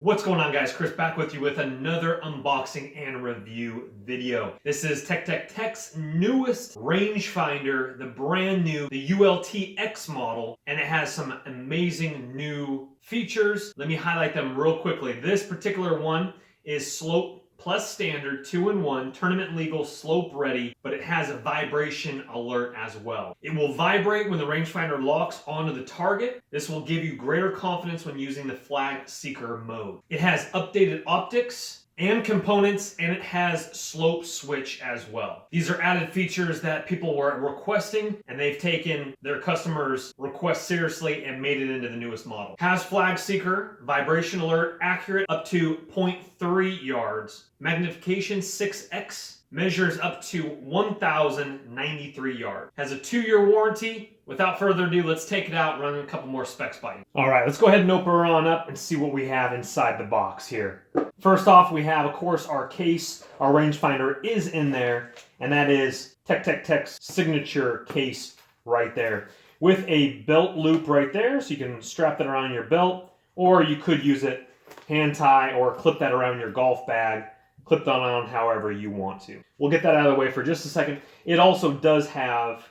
What's going on, guys? Chris back with you with another unboxing and review video. This is TecTecTec's newest rangefinder, the brand new, the ULT-X model, and it has some amazing new features. Let me highlight them real quickly. This particular one is slope plus standard 2-in-1, tournament legal, slope ready, but it has a vibration alert as well. It will vibrate when the rangefinder locks onto the target. This will give you greater confidence when using the flag seeker mode. It has updated optics and components, and it has slope switch as well. These are added features that people were requesting, and they've taken their customers' request seriously and made it into the newest model. Has flag seeker, vibration alert, accurate up to 0.3 yards, magnification 6x, measures up to 1,093 yards. Has a 2-year warranty. Without further ado, let's take it out and run a couple more specs by you. All right, let's go ahead and open her on up and see what we have inside the box here. First off, we have, of course, our case. Our rangefinder is in there, and that is TecTecTec's signature case right there, with a belt loop right there, so you can strap that around your belt, or you could use it hand tie or clip that around your golf bag, clip that on however you want to. We'll get that out of the way for just a second. It also does have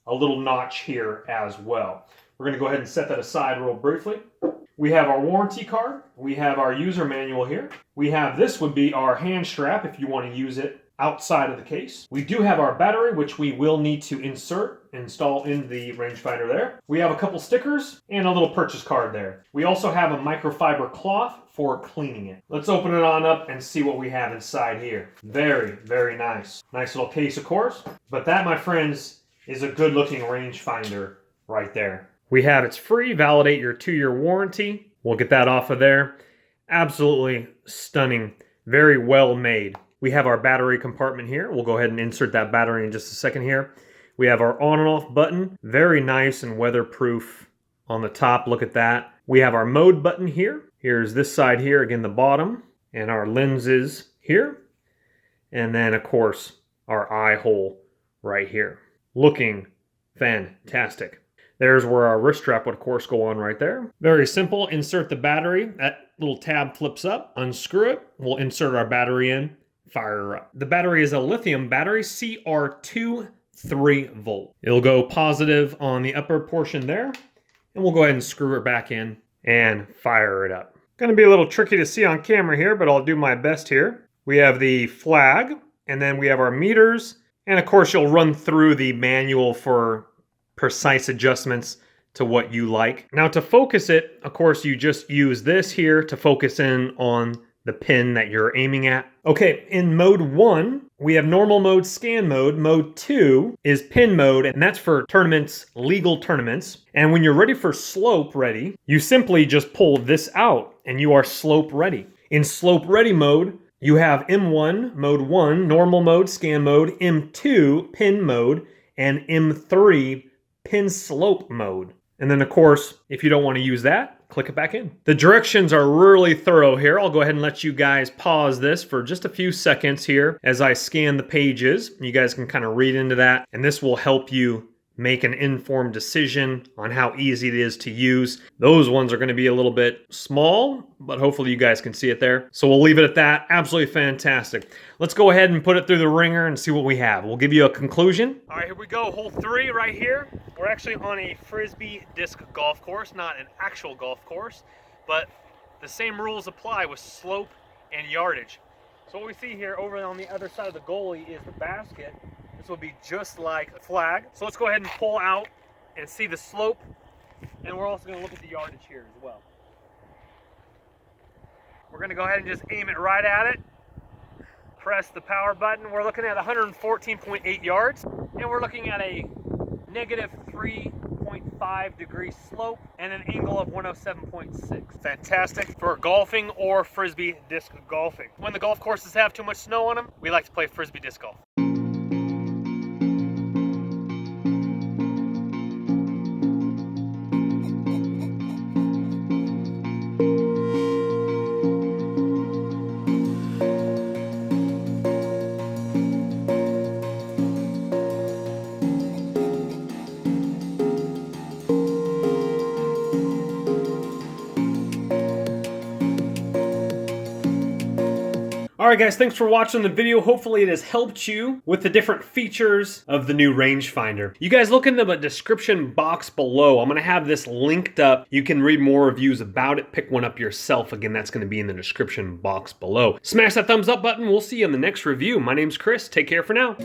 a little notch here as well. We're going to go ahead and set that aside real briefly. We have our warranty card. We have our user manual here. We have, this would be our hand strap if you want to use it outside of the case. We do have our battery, which we will need to install in the rangefinder there. We have a couple stickers and a little purchase card there. We also have a microfiber cloth for cleaning it. Let's open it on up and see what we have inside here. Very, very nice. Nice little case, of course. But that, my friends, is a good looking rangefinder right there. We have it's free, validate your 2-year warranty. We'll get that off of there. Absolutely stunning, very well made. We have our battery compartment here. We'll go ahead and insert that battery in just a second here. We have our on and off button, very nice and weatherproof on the top. Look at that. We have our mode button here. Here's this side here, again, the bottom, and our lenses here. And then, of course, our eye hole right here. Looking fantastic. There's where our wrist strap would, of course, go on right there. Very simple. Insert the battery. That little tab flips up. Unscrew it. We'll insert our battery in. Fire her up. The battery is a lithium battery, CR2 3-volt. It'll go positive on the upper portion there. And we'll go ahead and screw it back in and fire it up. Going to be a little tricky to see on camera here, but I'll do my best here. We have the flag, and then we have our meters. And of course, you'll run through the manual for precise adjustments to what you like. Now to focus it, of course, you just use this here to focus in on the pin that you're aiming at. Okay, in mode 1, we have normal mode, scan mode. Mode 2 is pin mode, and that's for tournaments, legal tournaments. And when you're ready for slope ready, you simply just pull this out and you are slope ready. In slope ready mode, you have M1, mode 1, normal mode, scan mode, M2, pin mode, and M3, pin slope mode. And then, of course, if you don't want to use that, click it back in. The directions are really thorough here. I'll go ahead and let you guys pause this for just a few seconds here as I scan the pages. You guys can kind of read into that, and this will help you make an informed decision on how easy it is to use. Those ones are going to be a little bit small, but hopefully you guys can see it there. So we'll leave it at that. Absolutely fantastic. Let's go ahead and put it through the ringer and see what we have. We'll give you a conclusion. All right, here we go. Hole 3 right here. We're actually on a Frisbee disc golf course, not an actual golf course, but the same rules apply with slope and yardage. So what we see here over on the other side of the goalie is the basket. This will be just like a flag. So let's go ahead and pull out and see the slope. And we're also going to look at the yardage here as well. We're going to go ahead and just aim it right at it. Press the power button. We're looking at 114.8 yards. And we're looking at a negative 3.5 degree slope and an angle of 107.6. Fantastic for golfing or Frisbee disc golfing. When the golf courses have too much snow on them, we like to play Frisbee disc golf. Alright guys, thanks for watching the video. Hopefully it has helped you with the different features of the new RangeFinder. You guys look in the description box below. I'm going to have this linked up. You can read more reviews about it. Pick one up yourself. Again, that's going to be in the description box below. Smash that thumbs up button. We'll see you in the next review. My name's Chris. Take care for now.